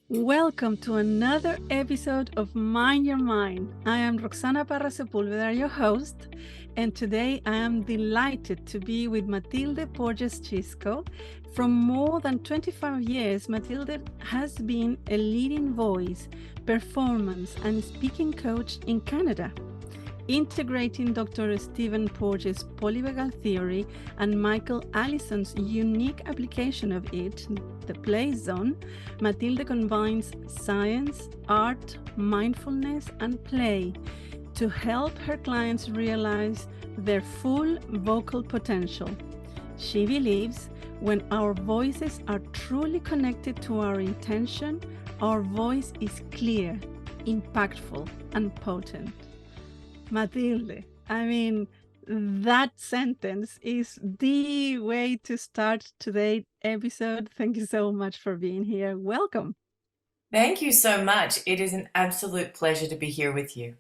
Welcome to another episode of Mind Your Mind. I am Roxana Parra Sepulveda, your host, and today I am delighted to be with Mathilde Porges Shisko. For more than 25 years, Mathilde has been a leading voice, performance, and speaking coach in Canada, integrating Dr. Stephen Porges' Polyvagal theory and Michael Allison's unique application of it, the play zone. Mathilde combines science, art, mindfulness, and play to help her clients realize their full vocal potential. She believes when our voices are truly connected to our intention, our voice is clear, impactful, and potent. Mathilde, I mean, that sentence is the way to start today's episode. Thank you so much for being here. Welcome. Thank you so much. It is an absolute pleasure to be here with you.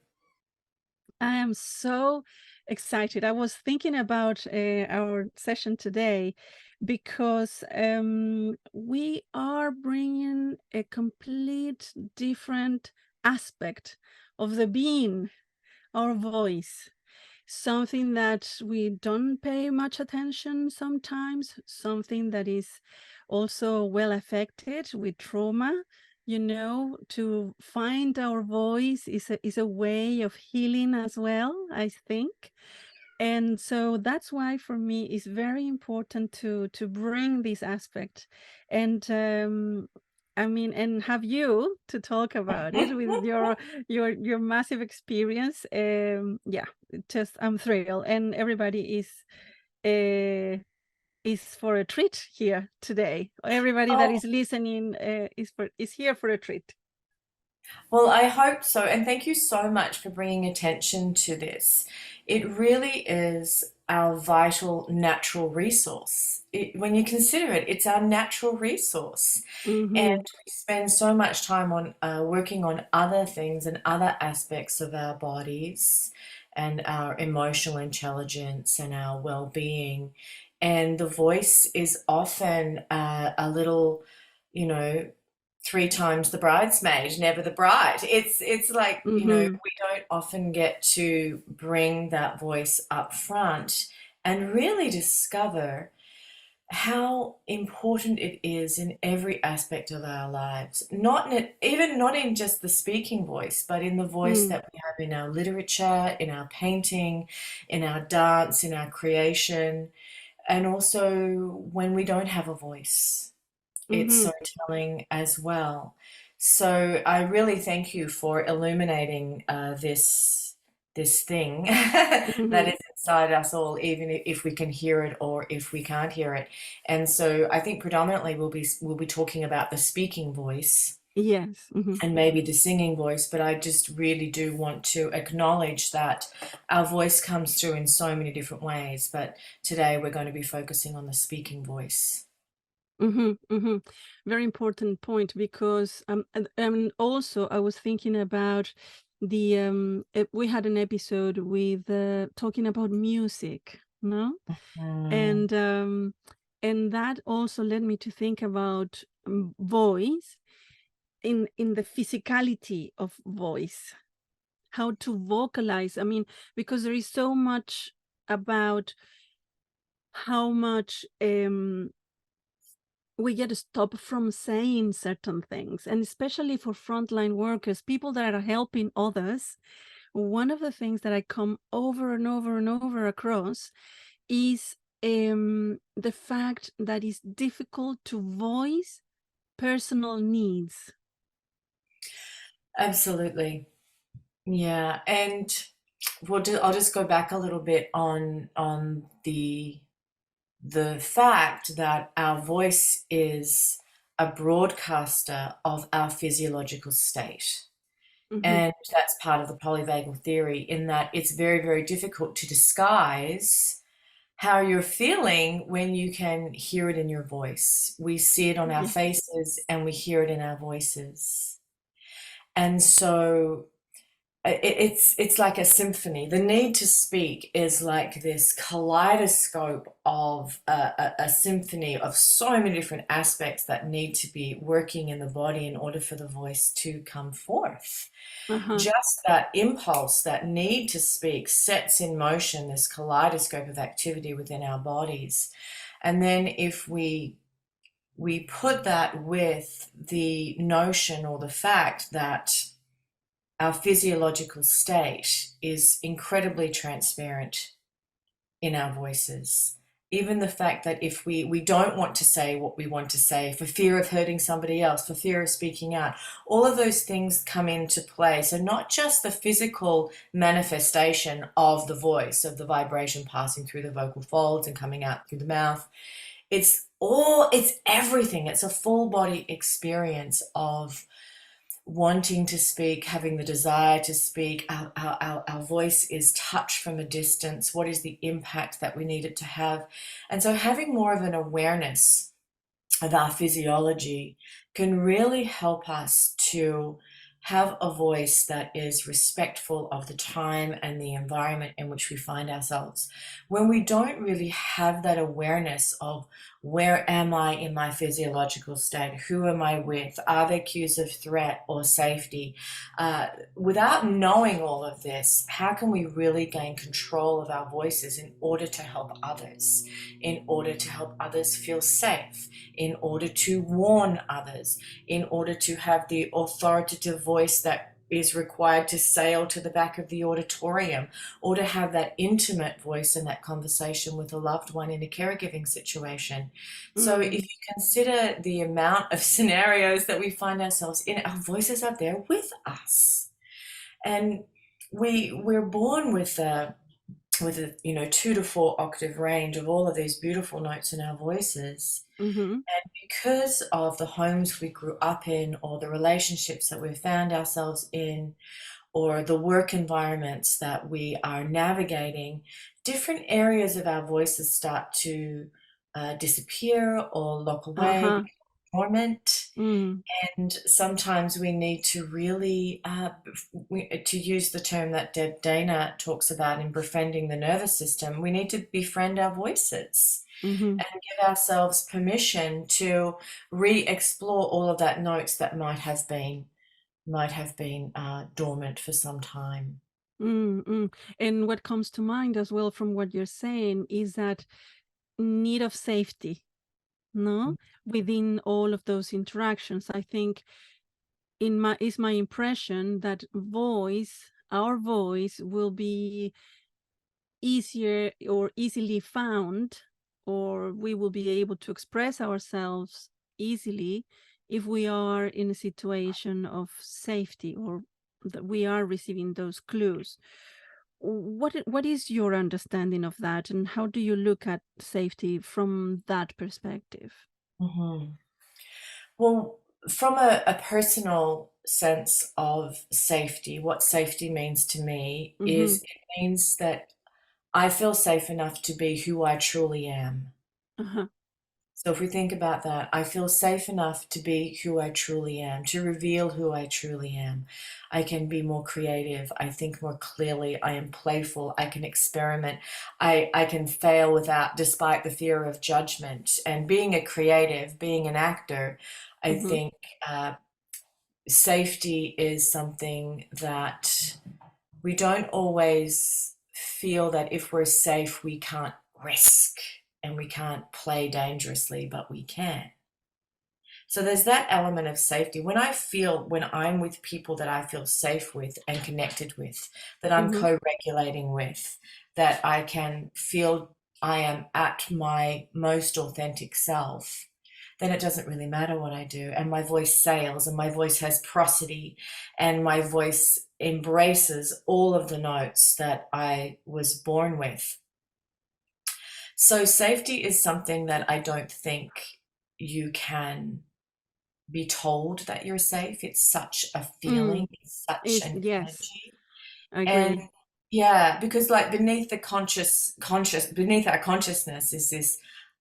I am so excited. I was thinking about our session today because we are bringing a complete different aspect of the being, our voice. Something that we don't pay much attention sometimes, something that is also well affected with trauma. To find our voice is a way of healing as well, I think. And so that's why for me it's very important to bring this aspect. And and have you to talk about it with your massive experience. Yeah, just I'm thrilled, and everybody is for a treat here today. Everybody that Oh, is listening is here for a treat. well, I hope so. And thank you so much for bringing attention to this. It really is our vital natural resource. When you consider it, it's our natural resource. And Mm-hmm. we spend so much time on working on other things and other aspects of our bodies and our emotional intelligence and our well-being. And the voice is often a little, you know, three times the bridesmaid, never the bride. It's like, Mm-hmm. we don't often get to bring that voice up front and really discover how important it is in every aspect of our lives. Even not in just the speaking voice, but in the voice Mm-hmm. that we have in our literature, in our painting, in our dance, in our creation, and also when we don't have a voice. It's Mm-hmm. so telling as well. So I really thank you for illuminating this thing that Mm-hmm. is inside us all, even if we can hear it or if we can't hear it. And so I think predominantly we'll be talking about the speaking voice Yes. Mm-hmm. and maybe the singing voice, but I just really do want to acknowledge that our voice comes through in so many different ways. But today we're going to be focusing on the speaking voice. Mm-hmm, mm-hmm. Very important point because and also I was thinking about we had an episode with talking about music, no? Mm. And that also led me to think about voice in the physicality of voice, how to vocalize. I mean, because there is so much about how much we get to stop from saying certain things, and especially for frontline workers, people that are helping others. One of the things that I come over and over and over across is the fact that it's difficult to voice personal needs. Absolutely. Yeah, and I'll just go back a little bit on the fact that our voice is a broadcaster of our physiological state. Mm-hmm. And that's part of the polyvagal theory, in that it's very, very difficult to disguise how you're feeling when you can hear it in your voice. We see it on our Yes. faces and we hear it in our voices. And so it's like a symphony. The need to speak is like this kaleidoscope of a symphony of so many different aspects that need to be working in the body in order for the voice to come forth. Uh-huh. Just that impulse, that need to speak, sets in motion this kaleidoscope of activity within our bodies. And then if we put that with the notion or the fact that our physiological state is incredibly transparent in our voices. Even the fact that if we don't want to say what we want to say for fear of hurting somebody else, for fear of speaking out, all of those things come into play. So not just the physical manifestation of the voice, of the vibration passing through the vocal folds and coming out through the mouth. It's everything. It's a full body experience of wanting to speak, having the desire to speak. Our voice is touched from a distance. What is the impact that we need it to have? And so having more of an awareness of our physiology can really help us to have a voice that is respectful of the time and the environment in which we find ourselves. When we don't really have that awareness of where am I in my physiological state? Who am I with? Are there cues of threat or safety? Without knowing all of this, how can we really gain control of our voices in order to help others, in order to help others feel safe, in order to warn others, in order to have the authoritative voice that is required to sail to the back of the auditorium, or to have that intimate voice in that conversation with a loved one in a caregiving situation. So if Mm. you consider the amount of scenarios that we find ourselves in, our voices are there with us. And we're born with a 2 to 4 octave range of all of these beautiful notes in our voices. Mm-hmm. And because of the homes we grew up in, or the relationships that we've found ourselves in, or the work environments that we are navigating, different areas of our voices start to disappear or lock away, Uh-huh. become dormant. Mm. And sometimes we need to really, to use the term that Deb Dana talks about in befriending the nervous system, we need to befriend our voices Mm-hmm. and give ourselves permission to re-explore all of that notes that might have been dormant for some time. Mm-hmm. And what comes to mind as well from what you're saying is that need of safety, no? Within all of those interactions. I think my impression that our voice will be easier or easily found, or we will be able to express ourselves easily if we are in a situation of safety, or that we are receiving those clues. What is your understanding of that, and how do you look at safety from that perspective? Mhm. Well, from a personal sense of safety, what safety means to me Mm-hmm. is it means that I feel safe enough to be who I truly am. Uh-huh. So if we think about that, I feel safe enough to be who I truly am, to reveal who I truly am. I can be more creative. I think more clearly. I am playful. I can experiment. I can fail despite the fear of judgment. And being a creative, being an actor, I Mm-hmm. think safety is something that we don't always feel that if we're safe, we can't risk and we can't play dangerously, but we can. So there's that element of safety. When I'm with people that I feel safe with and connected with, that I'm Mm-hmm. co-regulating with, that I can feel I am at my most authentic self, then it doesn't really matter what I do. And my voice sails, and my voice has prosody, and my voice embraces all of the notes that I was born with. So safety is something that I don't think you can be told that you're safe. It's such a feeling, Mm. it's such Is an yes, energy. I And agree. yeah, because like beneath our consciousness is this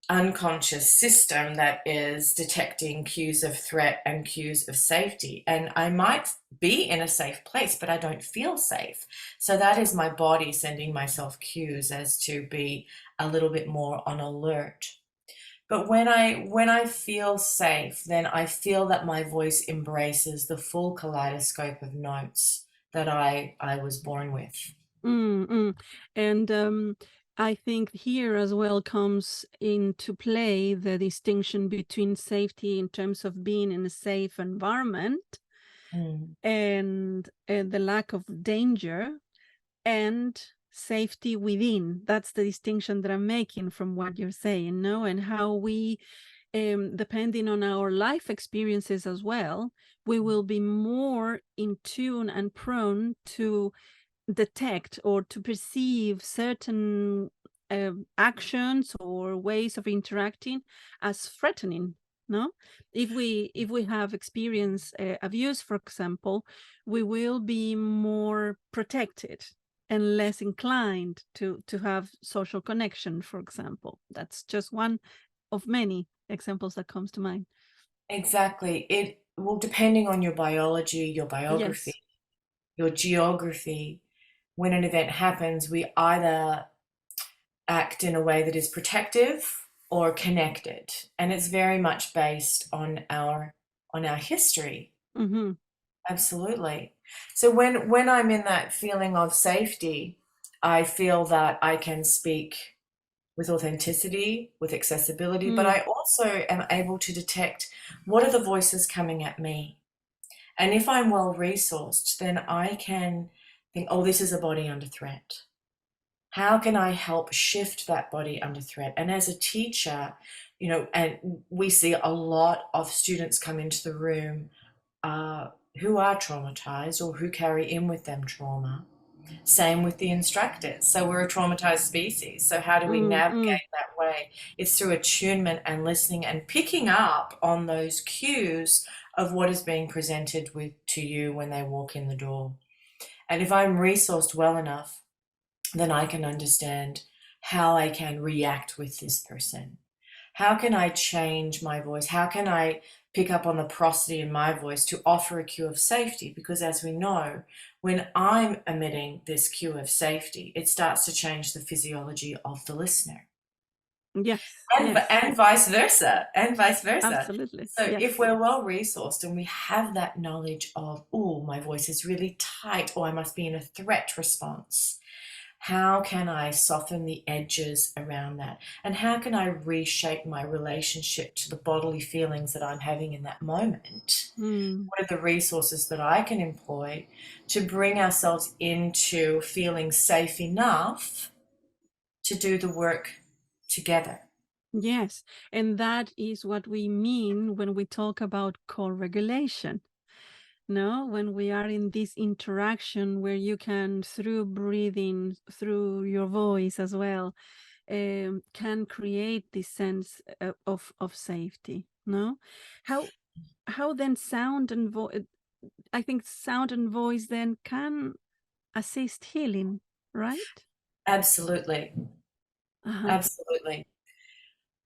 unconscious system that is detecting cues of threat and cues of safety. And I might be in a safe place, but I don't feel safe. So that is my body sending myself cues as to be a little bit more on alert. But when I feel safe, then I feel that my voice embraces the full kaleidoscope of notes that I was born with. Mm. And I think here as well comes into play the distinction between safety in terms of being in a safe environment Mm. and the lack of danger, and safety within. That's the distinction that I'm making from what you're saying, no? And how we, depending on our life experiences as well, we will be more in tune and prone to detect or to perceive certain actions or ways of interacting as threatening. No, if we have experienced abuse, for example, we will be more protected and less inclined to have social connection, for example. That's just one of many examples that comes to mind. Exactly. It well, depending on your biology, your Yes. biography, your geography, when an event happens, we either act in a way that is protective or connected. And it's very much based on our history. Mm-hmm. Absolutely. So when I'm in that feeling of safety, I feel that I can speak with authenticity, with accessibility, but Mm. I also am able to detect what are the voices coming at me. And if I'm well resourced, then I can think, oh, this is a body under threat. How can I help shift that body under threat? And as a teacher, and we see a lot of students come into the room who are traumatized or who carry in with them trauma. Same with the instructors. So we're a traumatized species. So how do we Mm. navigate that way? It's through attunement and listening and picking up on those cues of what is being presented to you when they walk in the door. And if I'm resourced well enough, then I can understand how I can react with this person. How can I change my voice? How can I pick up on the prosody in my voice to offer a cue of safety? Because as we know, when I'm emitting this cue of safety, it starts to change the physiology of the listener. Yes. And, Yes. and vice versa, and vice versa. Absolutely. So if Yes. we're well resourced and we have that knowledge of, oh, my voice is really tight, or I must be in a threat response, how can I soften the edges around that? And how can I reshape my relationship to the bodily feelings that I'm having in that moment? Mm. What are the resources that I can employ to bring ourselves into feeling safe enough to do the work together? Yes. And that is what we mean when we talk about co-regulation. No, when we are in this interaction where you can, through breathing, through your voice as well, can create this sense of safety. No, how then sound and voice? I think sound and voice then can assist healing, right? Absolutely. Uh-huh. Absolutely.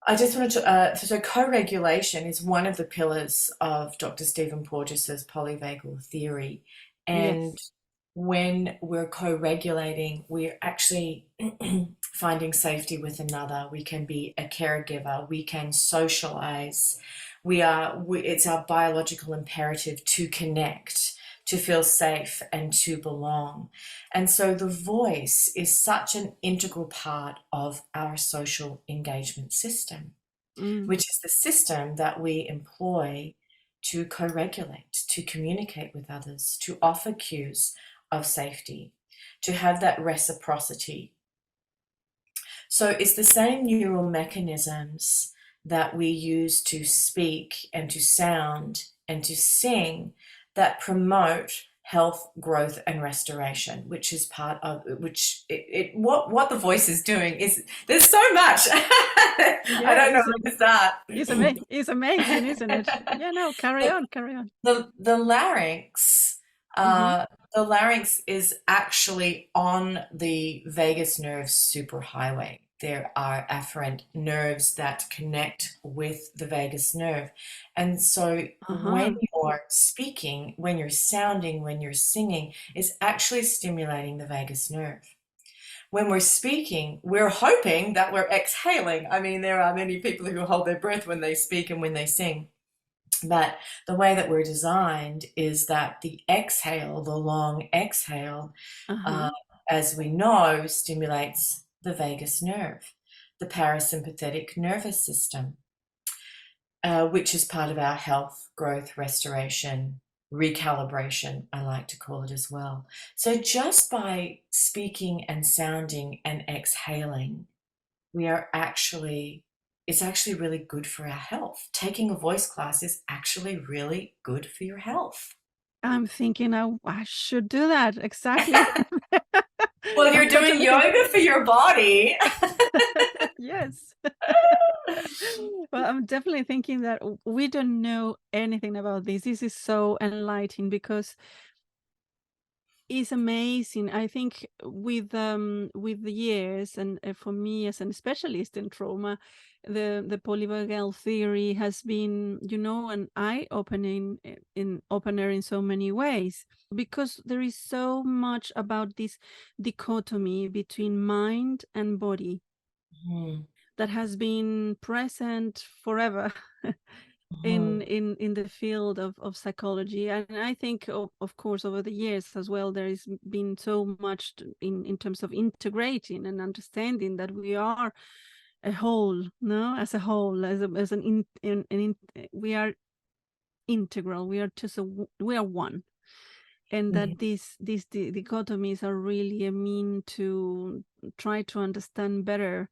I just wanted to, so co-regulation is one of the pillars of Dr. Stephen Porges's polyvagal theory. And Yes. when we're co-regulating, we're actually finding safety with another. We can be a caregiver, we can socialize. It's our biological imperative to connect, to feel safe and to belong. And so the voice is such an integral part of our social engagement system, Mm. which is the system that we employ to co-regulate, to communicate with others, to offer cues of safety, to have that reciprocity. So it's the same neural mechanisms that we use to speak and to sound and to sing that promote health, growth, and restoration, which is part of what the voice is doing is there's so much. I Yeah, don't know where to start. it's amazing, isn't it? Yeah, no, carry the, on, carry on. the larynx, Mm-hmm. the larynx is actually on the vagus nerve superhighway. there are afferent nerves that connect with the vagus nerve. And so when Uh-huh. you're speaking, when you're sounding, when you're singing, it's actually stimulating the vagus nerve. When we're speaking, we're hoping that we're exhaling. I mean, there are many people who hold their breath when they speak and when they sing. But the way that we're designed is that the exhale, the long exhale, uh, Uh-huh. as we know, stimulates the vagus nerve, the parasympathetic nervous system, which is part of our health, growth, restoration, recalibration, I like to call it as well. So just by speaking and sounding and exhaling, it's actually really good for our health. Taking a voice class is actually really good for your health. I'm thinking I should do that. Exactly. Well, I'm you're doing totally yoga for your body. yes. Well, I'm definitely thinking that we don't know anything about this. This is so enlightening because it's amazing. I think with the years and for me as an specialist in trauma, the Polyvagal theory has been, an eye-opening in opener in so many ways because there is so much about this dichotomy between mind and body Mhm, that has been present forever mhm. in the field of psychology. And I think of course over the years as well there has been so much in terms of integrating and understanding that we are a whole, no, as a whole, as we are integral, we are just we are one, and Yeah. that these dichotomies are really a mean to try to understand better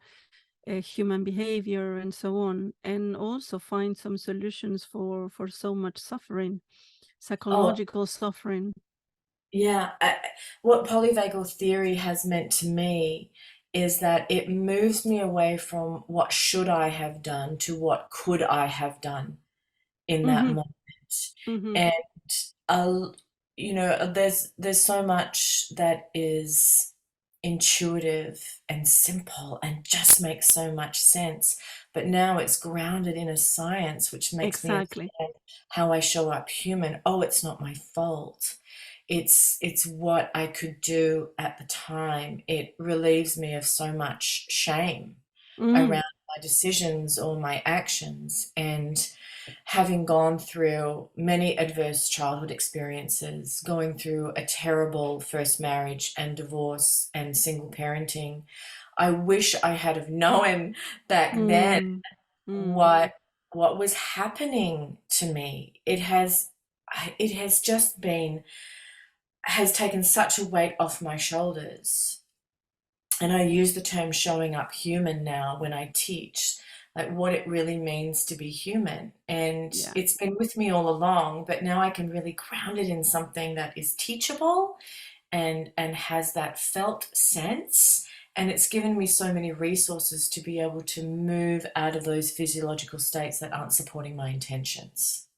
human behavior and so on, and also find some solutions for so much suffering, Oh, psychological suffering. yeah. What polyvagal theory has meant to me is that it moves me away from what should I have done to what could I have done in that Mm-hmm, moment. mm-hmm. And uh, there's so much that is intuitive and simple and just makes so much sense. But now it's grounded in a science which makes me Exactly. understand how I show up human. Oh, it's not my fault. It's what I could do at the time. It relieves me of so much shame Mm, around my decisions or my actions. And having gone through many adverse childhood experiences, going through a terrible first marriage and divorce and single parenting, I wish I had have known back then mm, mm. what was happening to me. It has just been has taken such a weight off my shoulders. And I use the term showing up human now when I teach, like what it really means to be human. And Yeah, it's been with me all along, but now I can really ground it in something that is teachable and has that felt sense. And it's given me so many resources to be able to move out of those physiological states that aren't supporting my intentions.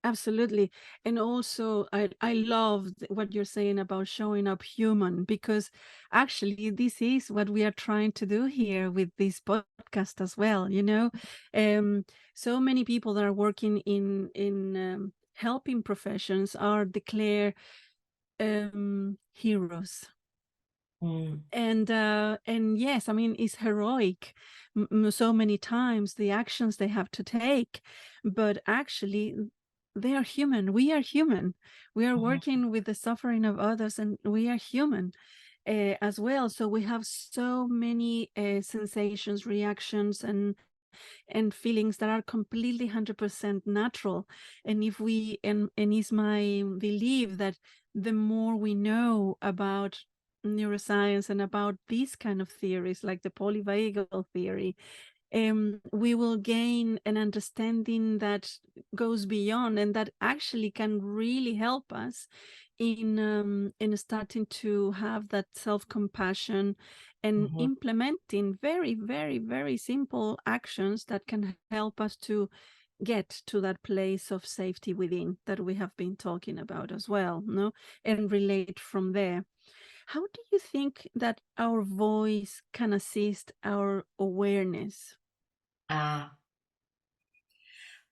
absolutely. And also I love what you're saying about showing up human, because actually this is what we are trying to do here with this podcast as well, um so many people that are working in helping professions are declared heroes. Mm, And yes, I mean, it's heroic so many times the actions they have to take, but actually they are human. We are human. We are mhm, working with the suffering of others, and we are human as well. So we have so many sensations, reactions, and feelings that are completely 100% natural. And if we and it's my belief that the more we know about neuroscience and about these kind of theories like the polyvagal theory, we will gain an understanding that goes beyond and that actually can really help us in starting to have that self-compassion and mhm. implementing very, very, very simple actions that can help us to get to that place of safety within that we have been talking about as well, no, and relate from there. How do you think that our voice can assist our awareness? Ah.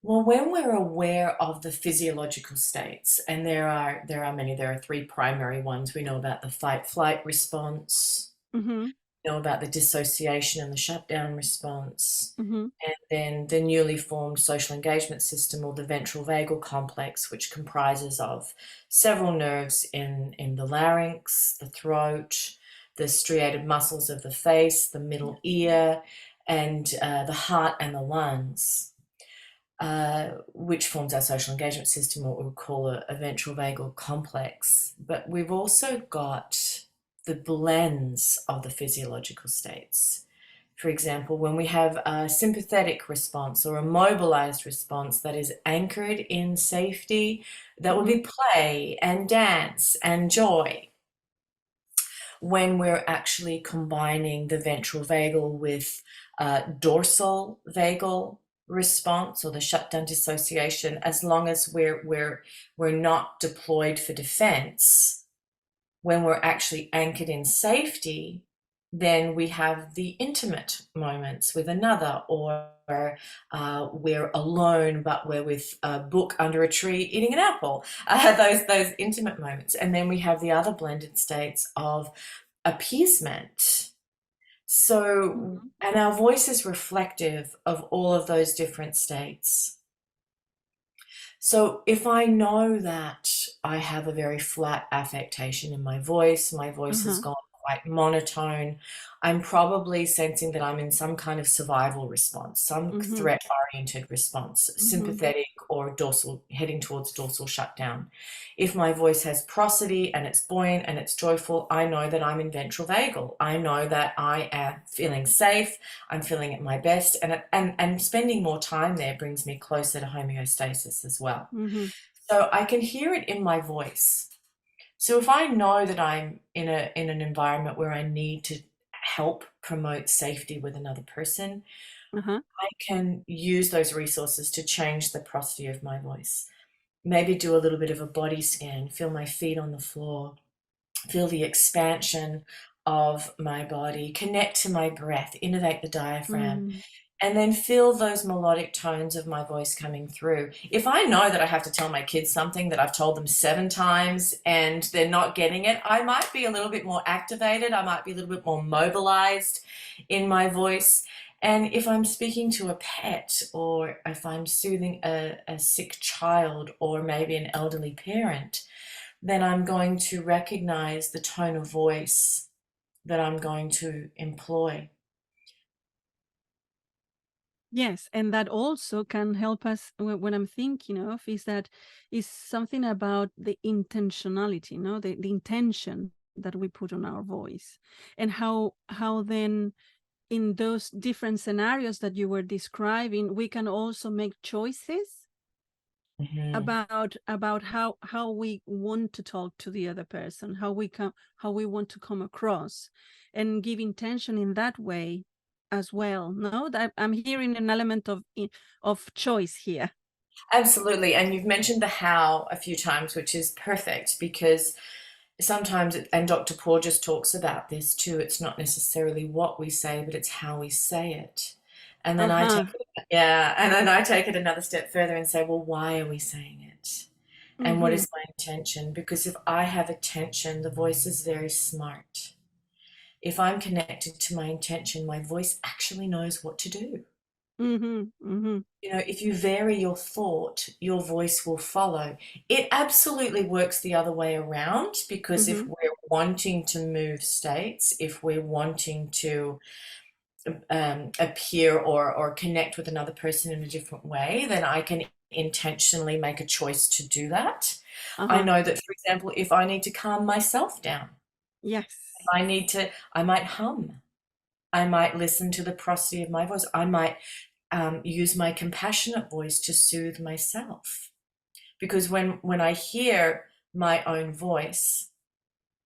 Well, when we're aware of the physiological states, and there are many, there are three primary ones. We know about the fight-flight response, Mm-hmm. know about the dissociation and the shutdown response, Mm-hmm. and then the newly formed social engagement system, or the ventral vagal complex, which comprises of several nerves in the larynx, the throat, the striated muscles of the face, the middle ear, and the heart and the lungs. Which forms our social engagement system, or what we call a ventral vagal complex. But we've also got the blends of the physiological states. For example, when we have a sympathetic response or a mobilized response that is anchored in safety, that would Mm-hmm. be play and dance and joy. When we're actually combining the ventral vagal with dorsal vagal response, or the shutdown dissociation, as long as we're not deployed for defense, when we're actually anchored in safety, then we have the intimate moments with another, or we're alone but we're with a book under a tree eating an apple. Those intimate moments. And then we have the other blended states of appeasement. So, Mm-hmm. and our voice is reflective of all of those different states. So if I know that I have a very flat affectation in my voice has Uh-huh. gone quite monotone, I'm probably sensing that I'm in some kind of survival response, some Mm-hmm. threat-oriented response, Mm-hmm. sympathetic or dorsal, heading towards dorsal shutdown. If my voice has prosody and it's buoyant and it's joyful, I know that I'm in ventral vagal. I know that I am feeling safe, I'm feeling at my best, and spending more time there brings me closer to homeostasis as well. Mm-hmm. So I can hear it in my voice. So if I know that I'm in an environment where I need to help promote safety with another person, Uh-huh. I can use those resources to change the prosody of my voice. Maybe do a little bit of a body scan, feel my feet on the floor, feel the expansion of my body, connect to my breath, innovate the diaphragm, Mm-hmm. and then feel those melodic tones of my voice coming through. If I know that I have to tell my kids something that I've told them 7 times and they're not getting it, I might be a little bit more activated. I might be a little bit more mobilized in my voice. And if I'm speaking to a pet, or if I'm soothing a sick child, or maybe an elderly parent, then I'm going to recognize the tone of voice that I'm going to employ. Yes, and that also can help us when I'm thinking of is that is something about the intentionality, no, the intention that we put on our voice, and how then in those different scenarios that you were describing, we can also make choices Mhm. about how we want to talk to the other person, how we want to come across, and give intention in that way as well. No, that I'm hearing an element of choice here. Absolutely. And you've mentioned the how a few times, which is perfect, because sometimes, and Dr. Porges talks about this too, it's not necessarily what we say, but it's how we say it. And then I take Uh-huh. it, yeah, and then I take it another step further and say, well, why are we saying it? And what Mm-hmm. is my intention? Because if I have attention, the voice is very smart. If I'm connected to my intention, my voice actually knows what to do. Mm-hmm. Mm-hmm. If you vary your thought, your voice will follow. It absolutely works the other way around, because if Mm-hmm. we're wanting to move states, if we're wanting to appear or connect with another person in a different way, then I can intentionally make a choice to do that. I Uh-huh. know that, for example, if I need to calm myself down, Yes. I might hum. I might listen to the prosody of my voice. I might use my compassionate voice to soothe myself. Because when I hear my own voice,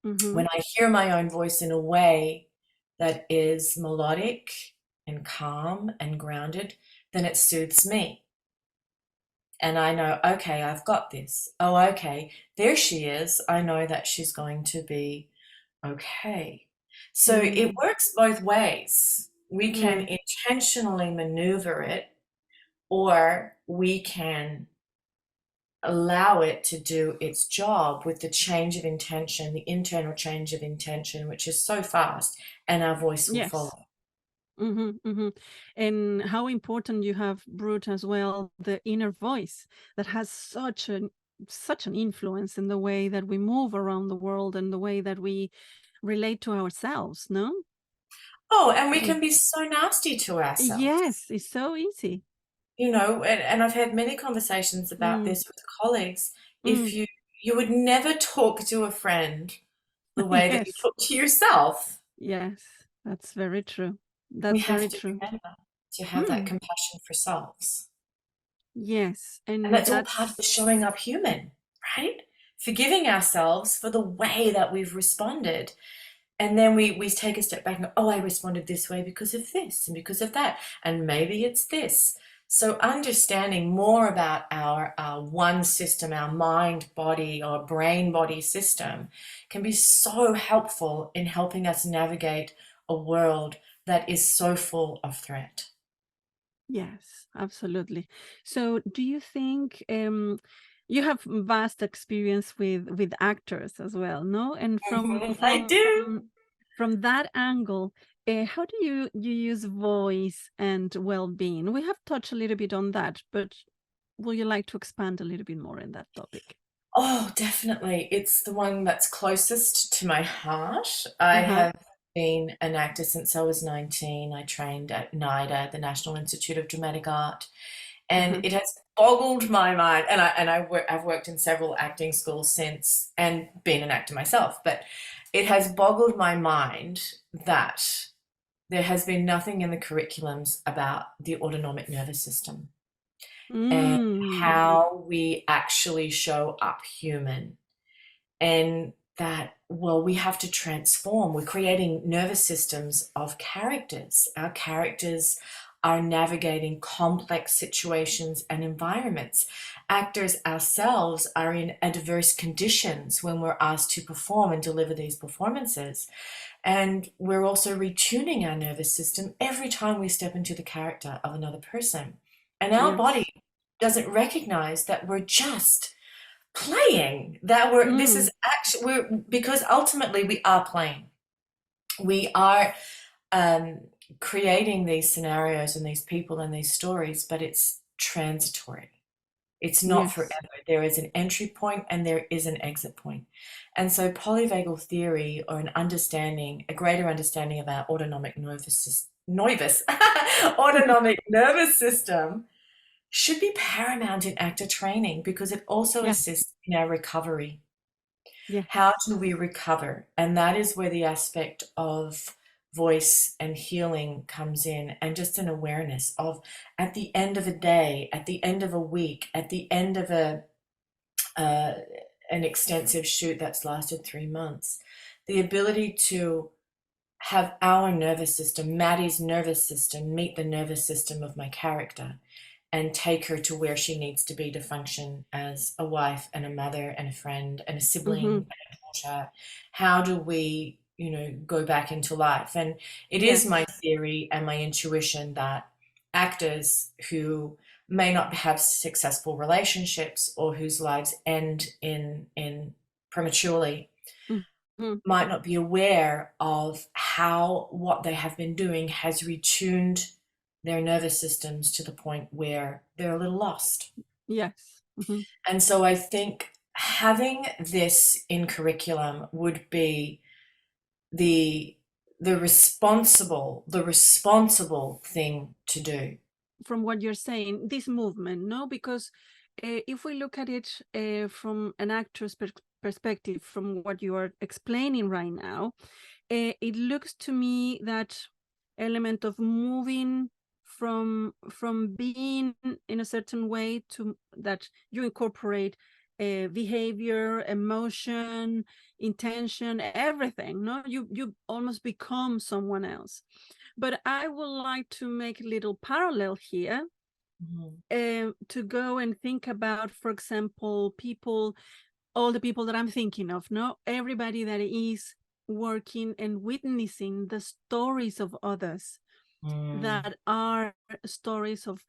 Mm-hmm. when I hear my own voice in a way that is melodic and calm and grounded, then it soothes me. And I know, okay, I've got this. Oh, okay, there she is. I know that she's going to be Okay. So it Mm, works both ways. We can yeah. intentionally maneuver it, or we can allow it to do its job with the change of intention, the internal change of intention, which is so fast, and our voice will Yes. follow. And how important you have brought as well the inner voice that has such an influence in the way that we move around the world and the way that we relate to ourselves, no? Oh, and we Mm. can be so nasty to ourselves. Yes, it's so easy. And I've had many conversations about Mm, this with colleagues. If mm. you would never talk to a friend the way that you Yes, talk to yourself. yes, that's very true. We That's have very to true. remember to have that Mm, compassion for selves. yes, And and that's all part of showing up human, right? Forgiving ourselves for the way that we've responded. And then we take a step back and go, oh, I responded this way because of this and because of that. And maybe it's this. So understanding more about our one system, our mind body or brain body system, can be so helpful in helping us navigate a world that is so full of threat. yes, absolutely. So, do you think you have vast experience with actors as well, no? And from Mhm, I from do. from from that angle, how do you use voice and well-being? We have touched a little bit on that, but would you like to expand a little bit more in that topic? Oh, definitely. It's the one that's closest to my heart. I Uh-huh. have been an actor since I was 19. I trained at NIDA, the National Institute of Dramatic Art, and Uh-huh. it has boggled my mind. I've worked in several acting schools since and been an actor myself, but it has boggled my mind that there has been nothing in the curriculums about the autonomic nervous system and Mm. how we actually show up human, and that, well, we have to transform. We're creating nervous systems of characters. Our characters are navigating complex situations and environments. Actors ourselves are in adverse conditions when we're asked to perform and deliver these performances. And we're also retuning our nervous system every time we step into the character of another person. And our Yes. body doesn't recognize that we're just playing, that we're this Mm. is actually we're because ultimately we are playing. We are um creating these scenarios and these people and these stories, but it's transitory. It's not Yes. forever. There is an entry point and there is an exit point. And so polyvagal theory, or an understanding, a greater understanding of our autonomic autonomic nervous system, should be paramount in actor training because it also Yes. assists in our recovery. How Yes. do we recover? And that is where the aspect of voice and healing comes in, and just an awareness of, at the end of a day, at the end of a week, at the end of uh, an extensive shoot that's lasted 3 months, the ability to have our nervous system, Maddie's nervous system, meet the nervous system of my character and take her to where she needs to be to function as a wife and a mother and a friend and a sibling Hmm. and a daughter. How do we, go back into life? And it is my Yes. theory and my intuition that actors who may not have successful relationships, or whose lives end in prematurely, Mhm. might not be aware of how what they have been doing has retuned their nervous systems to the point where they're a little lost. Yes. And so I think having this in curriculum would be the the responsible thing to do. From what you're saying, this movement, no? Because if we look at it from an actor's perspective, from what you are explaining right now, it looks to me that element of moving from being in a certain way to that you incorporate behavior, emotion, intention, everything. No, you almost become someone else. But I would like to make a little parallel here, Mhm. to go and think about, for example, people, all the people that I'm thinking of, no, everybody that is working and witnessing the stories of others Mm. that are stories of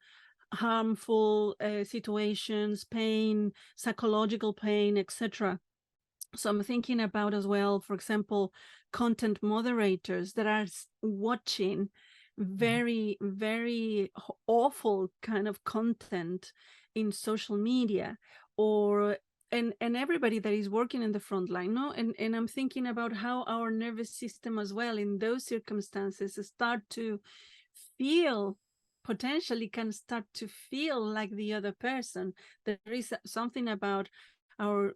harmful situations, pain, psychological pain, etc. So I'm thinking about as well, for example, content moderators that are watching very, very awful kind of content in social media, or and everybody that is working in the front line, no? And I'm thinking about how our nervous system as well in those circumstances start to feel, potentially can start to feel like the other person. There is something about our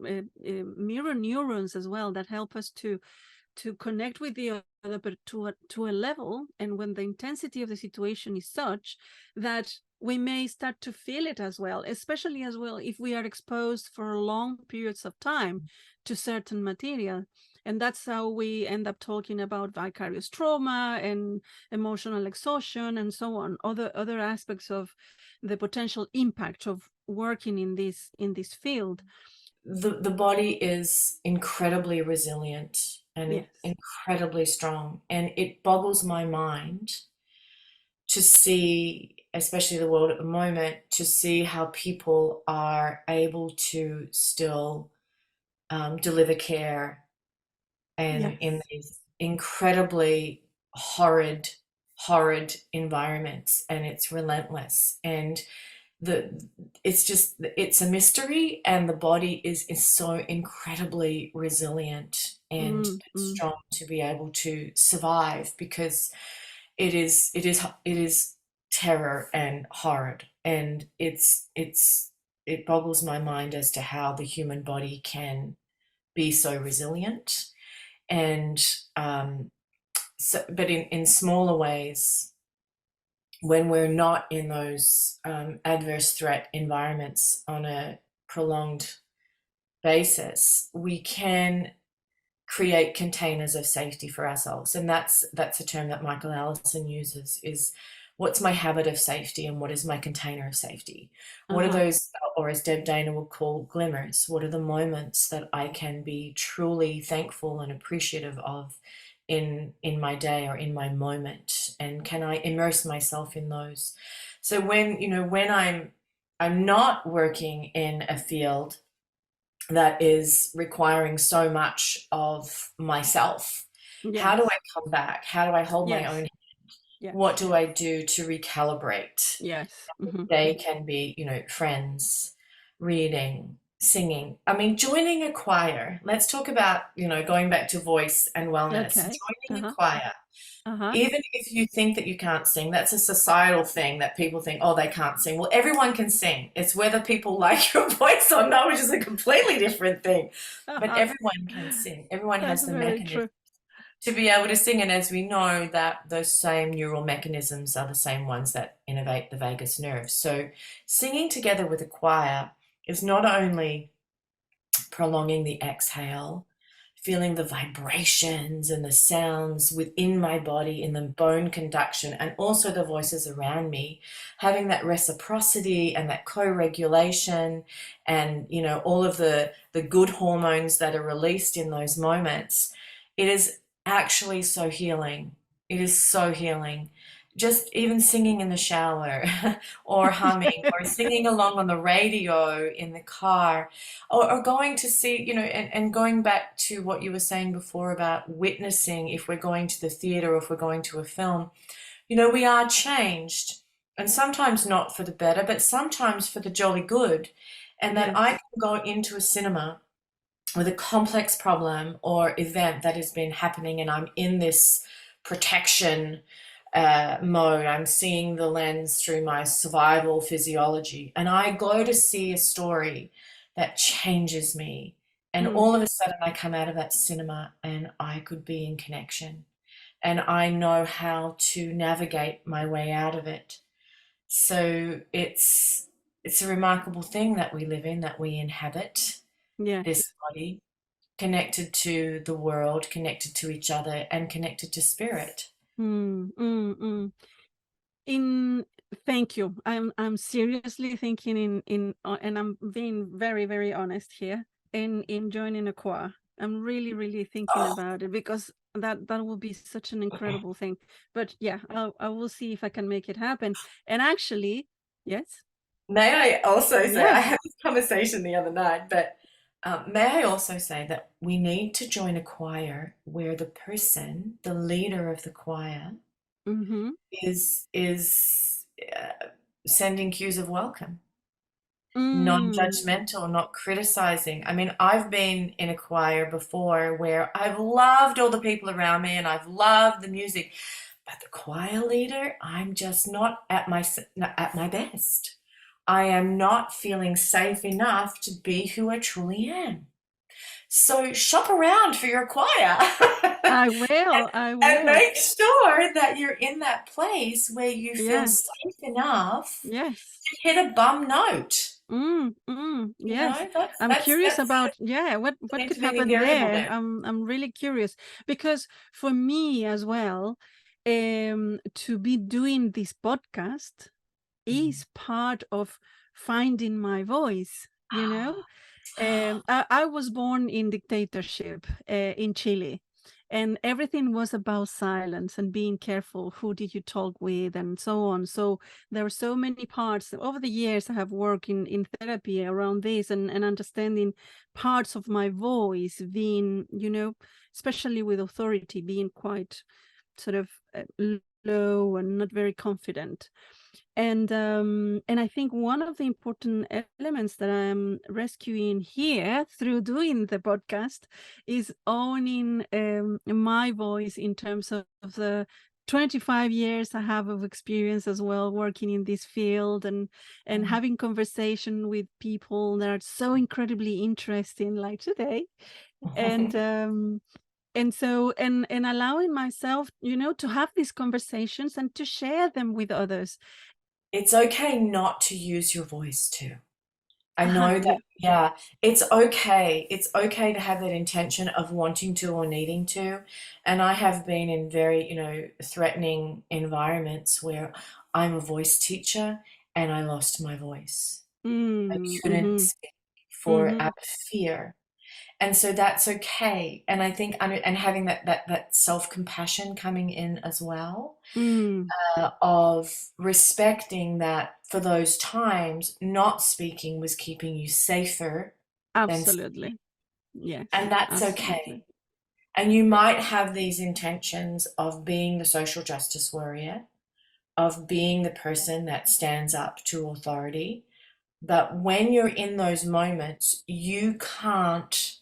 mirror neurons as well that help us to connect with the other, but to a level, and when the intensity of the situation is such that we may start to feel it as well, especially as well if we are exposed for long periods of time to certain material. And that's how we end up talking about vicarious trauma and emotional exhaustion and so on, other aspects of the potential impact of working in this field. The body is incredibly resilient and Yes. incredibly strong, and it boggles my mind to see, especially the world at the moment, to see how people are able to still deliver care and in Yes. these incredibly horrid, horrid environments, and it's relentless. And the it's a mystery, and the body is so incredibly resilient and Mm, mm. strong to be able to survive, because it is terror and horrid, and it boggles my mind as to how the human body can be so resilient. And so, but in smaller ways, when we're not in those adverse threat environments on a prolonged basis, we can create containers of safety for ourselves. And that's a term that Michael Allison uses, is what's my habit of safety and what is my container of safety? What are Uh-huh. those, or as Deb Dana would call, glimmers? What are the moments that I can be truly thankful and appreciative of in my day or in my moment? And can I immerse myself in those? So when I'm not working in a field that is requiring so much of myself, how do I Yes. come back? How do I hold my own? Yes. Yes. What do I do to recalibrate? Yes. Mm-hmm. They can be, friends, reading, singing. I mean, joining a choir. Let's talk about, going back to voice and wellness. Okay. Joining a Uh-huh. choir. Uh-huh. Even if you think that you can't sing, that's a societal thing that people think, oh, they can't sing. Well, everyone can sing. It's whether people like your voice or not, which is a completely different thing. But Uh-huh. everyone can sing. Everyone That's has the very mechanism true. to be able to sing. And as we know, that those same neural mechanisms are the same ones that innervate the vagus nerve. So singing together with a choir is not only prolonging the exhale, feeling the vibrations and the sounds within my body in the bone conduction, and also the voices around me, having that reciprocity and that co-regulation, and all of the good hormones that are released in those moments. It is actually so healing. It is so healing. Just even singing in the shower or humming or singing along on the radio in the car, or going to see, and going back to what you were saying before about witnessing, if we're going to the theater or if we're going to a film, we are changed, and sometimes not for the better, but sometimes for the jolly good. And that I Yes. can go into a cinema with a complex problem or event that has been happening, and I'm in this protection mode. I'm seeing the lens through my survival physiology, and I go to see a story that changes me. And Mm. all of a sudden, I come out of that cinema and I could be in connection, and I know how to navigate my way out of it. So it's a remarkable thing that we live in, that we inhabit Yes. this body, connected to the world, connected to each other, and connected to spirit. Mm, mm, mm. In Thank you. I'm seriously thinking and I'm being very, very honest here, in joining a choir. I'm really, really thinking about it because that will be such an incredible thing. But yeah, I will see if I can make it happen. And actually, yes, May I also say, I yes. had this conversation the other night, but may I also say that we need to join a choir where the person, the leader of the choir, Mm-hmm. is sending cues of welcome, Mm. non-judgmental, not criticizing. I mean, I've been in a choir before where I've loved all the people around me and I've loved the music, but the choir leader, I'm just not at my best. I am not feeling safe enough to be who I truly am. So shop around for your choir I will. I and will. make sure that you're in that place where you feel Yes. safe enough Yes. to hit a bum note. Yes. That's I'm that's curious that's about, yeah, an what could intervening happen variable there. there. I'm really curious because for me as well, to be doing this podcast Mm. is part of finding my voice, you know? I was born in dictatorship in Chile, and everything was about silence and being careful. Who did you talk with, and so on. So there were so many parts. Over the years, I have worked in therapy around this and understanding parts of my voice being, especially with authority, being quite sort of low and not very confident. And I think one of the important elements that I'm rescuing here through doing the podcast is owning my voice in terms of the 25 years I have of experience as well working in this field and Mm. having conversation with people that are so incredibly interesting like today. And and allowing myself, to have these conversations and to share them with others. It's okay not to use your voice too. I know that, Yeah. yeah, it's okay. It's okay to have that intention of wanting to or needing to. And I have been in very, threatening environments where I'm a voice teacher and I lost my voice. I couldn't Mhm. speak for out Mhm. of fear. And so that's okay. And I think and having that self-compassion coming in as well, Mm. of respecting that for those times, not speaking was keeping you safer than speaking. Absolutely. Yes, And that's absolutely. okay. And you might have these intentions of being the social justice warrior, of being the person that stands up to authority. But when you're in those moments, you can't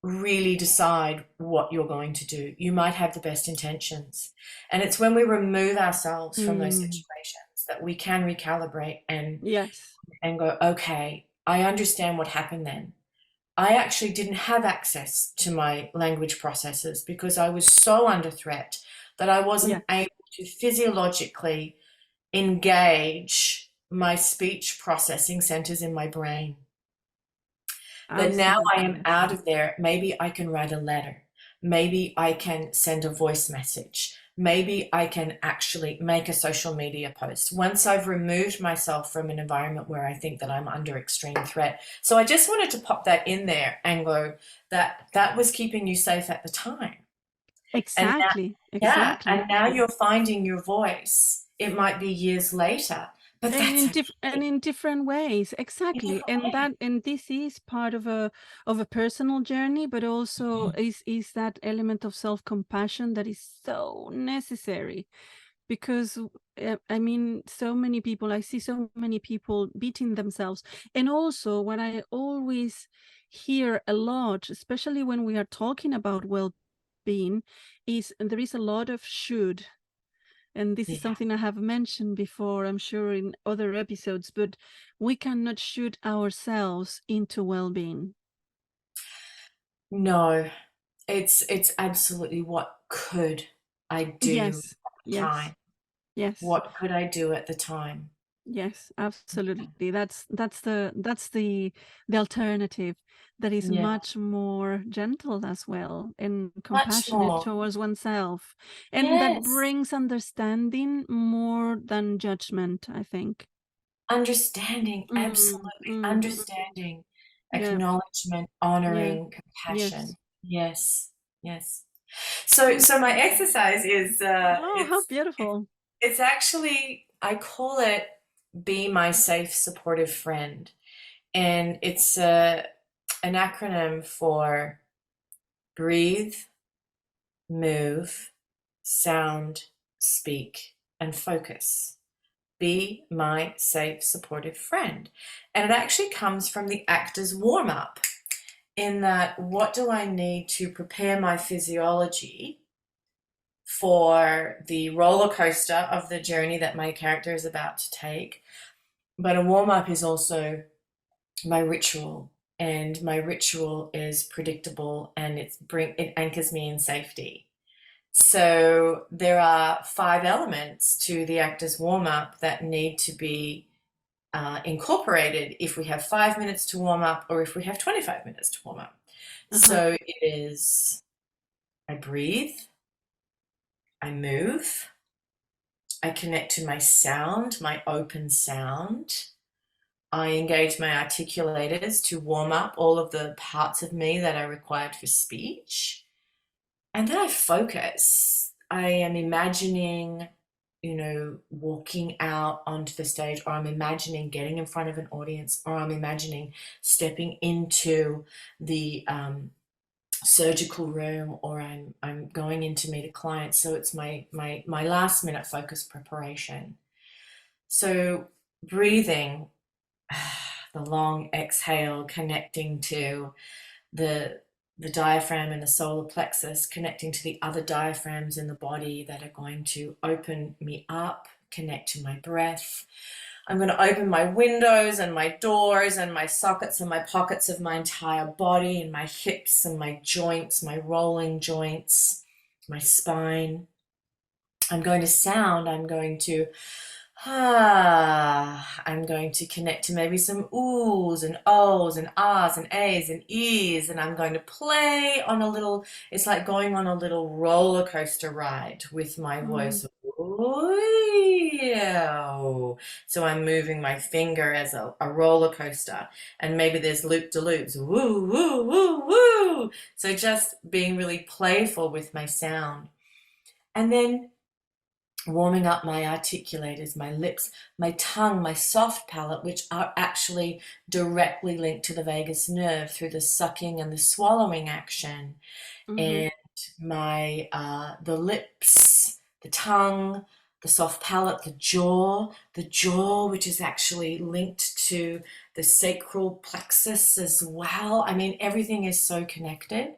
really decide what you're going to do. You might have the best intentions. And it's when we remove ourselves from those Mm. situations that we can recalibrate Yes. and go, okay, I understand what happened then. I actually didn't have access to my language processes because I was so under threat that I wasn't Yes. able to physiologically engage my speech processing centers in my brain. But now I Absolutely, am yes. out of there. Maybe I can write a letter. Maybe I can send a voice message. Maybe I can actually make a social media post once I've removed myself from an environment where I think that I'm under extreme threat. So I just wanted to pop that in there and go that that was keeping you safe at the time. And now, Exactly. yeah, and Exactly. now you're finding your voice. It might be years later, but And that's in different ways, in exactly. different And this is part of a personal journey, but also ways. is that element of self-compassion that is so necessary. Because I mean, so many people, I see so many people beating themselves. And also what I always hear a lot, especially when we are talking about well-being, is there is a lot of should. And this is Yeah. something I have mentioned before, I'm sure in other episodes, but we cannot shoot ourselves into well-being. No, it's absolutely what could I do Yes, at the yes, time? yes. What could I do at the time? Yes, absolutely. That's the alternative that is Yeah, much more gentle as well and much compassionate more. towards oneself. And that Yes, brings understanding more than judgment, I think. understanding, Mm, absolutely mm, mm. understanding, Yeah, acknowledgement, yeah, honoring, yes, compassion. Yes. Yes. So my exercise is Oh, how beautiful. it's actually, I call it Be My Safe Supportive Friend. And it's an acronym for breathe, move, sound, speak, and focus. Be my safe, supportive friend. And it actually comes from the actor's warm up, in that, what do I need to prepare my physiology for the roller coaster of the journey that my character is about to take? But a warm up is also my ritual, and my ritual is predictable, and it anchors me in safety. So there are 5 elements to the actor's warm up that need to be incorporated if we have 5 minutes to warm up, or if we have 25 minutes to warm up. Uh-huh. So it is, I breathe, I move, I connect to my sound, my open sound. I engage my articulators to warm up all of the parts of me that are required for speech. And then I focus. I am imagining, walking out onto the stage, or I'm imagining getting in front of an audience, or I'm imagining stepping into the surgical room, or I'm going in to meet a client. So it's my last minute focus preparation. So breathing, the long exhale, connecting to the diaphragm and the solar plexus, connecting to the other diaphragms in the body that are going to open me up, connect to my breath. I'm going to open my windows and my doors and my sockets and my pockets of my entire body, and my hips and my joints, my rolling joints, my spine. I'm going to sound. I'm going to connect to maybe some oohs and ohs and ahs and ahs and e's, and I'm going to play on a little, it's like going on a little roller coaster ride with my Mm. voice. Ooh, so I'm moving my finger as a roller coaster, and maybe there's loop-de-loops. Woo, woo, woo, woo. So just being really playful with my sound. And then warming up my articulators, my lips, my tongue, my soft palate, which are actually directly linked to the vagus nerve through the sucking and the swallowing action. Mm-hmm. And the lips, the tongue, the soft palate, the jaw, which is actually linked to the sacral plexus as well. I mean, everything is so connected.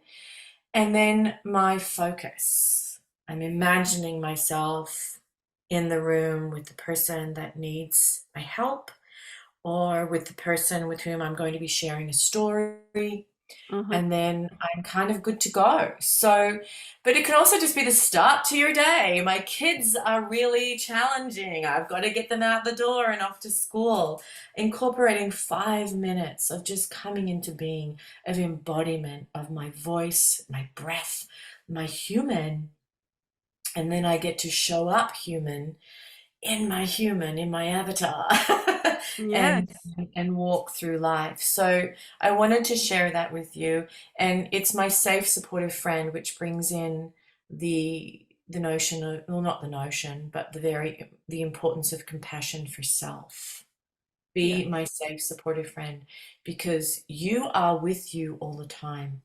And then my focus. I'm imagining myself in the room with the person that needs my help, or with the person with whom I'm going to be sharing a story. Uh-huh. And then I'm kind of good to go. So, but it can also just be the start to your day. My kids are really challenging. I've got to get them out the door and off to school. Incorporating 5 minutes of just coming into being, of embodiment of my voice, my breath, my human. And then I get to show up human, in my avatar, and Yes. and walk through life. So I wanted to share that with you, and it's my safe, supportive friend, which brings in the notion of, well, not the notion, but the importance of compassion for self. Be Yes. my safe, supportive friend, because you are with you all the time.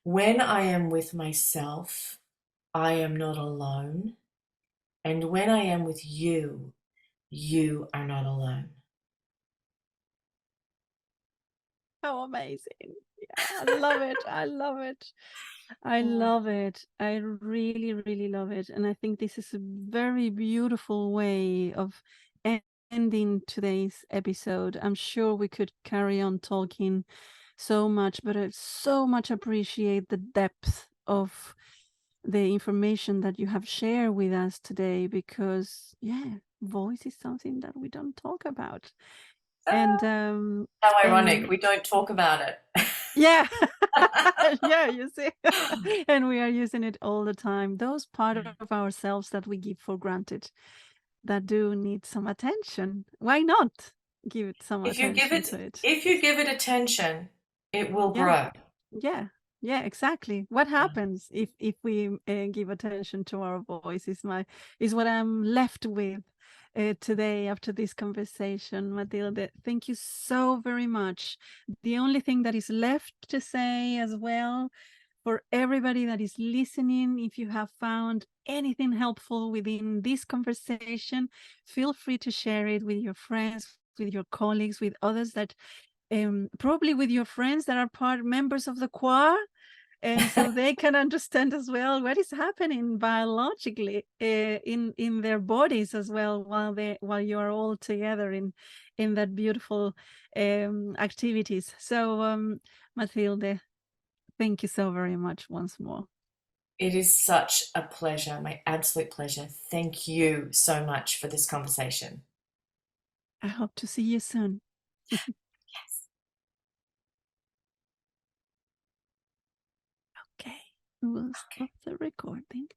When I am with myself, I am not alone. And when I am with you, you are not alone. How amazing. Yeah, I love it. I love it. I love it. I really, really love it. And I think this is a very beautiful way of ending today's episode. I'm sure we could carry on talking so much, but I so much appreciate the depth of the information that you have shared with us today, because, yeah, voice is something that we don't talk about. And, How ironic. and We don't talk about it. yeah, yeah, you see, and we are using it all the time. Those part of ourselves that we give for granted that do need some attention. Why not give it some If you give attention it to it? if you give it attention, it will Yeah, grow. yeah, Yeah, exactly. What Yeah. happens if we give attention to our voice is what I'm left with today after this conversation, Mathilde. Thank you so very much. The only thing that is left to say as well for everybody that is listening, if you have found anything helpful within this conversation, feel free to share it with your friends, with your colleagues, with others that probably with your friends that are part members of the choir, and so they can understand as well what is happening biologically in their bodies as well while you are all together in that beautiful activities. So Mathilde, thank you so very much once more. It is such a pleasure, my absolute pleasure. Thank you so much for this conversation. I hope to see you soon. Yes. Okay, we'll Okay. stop the recording.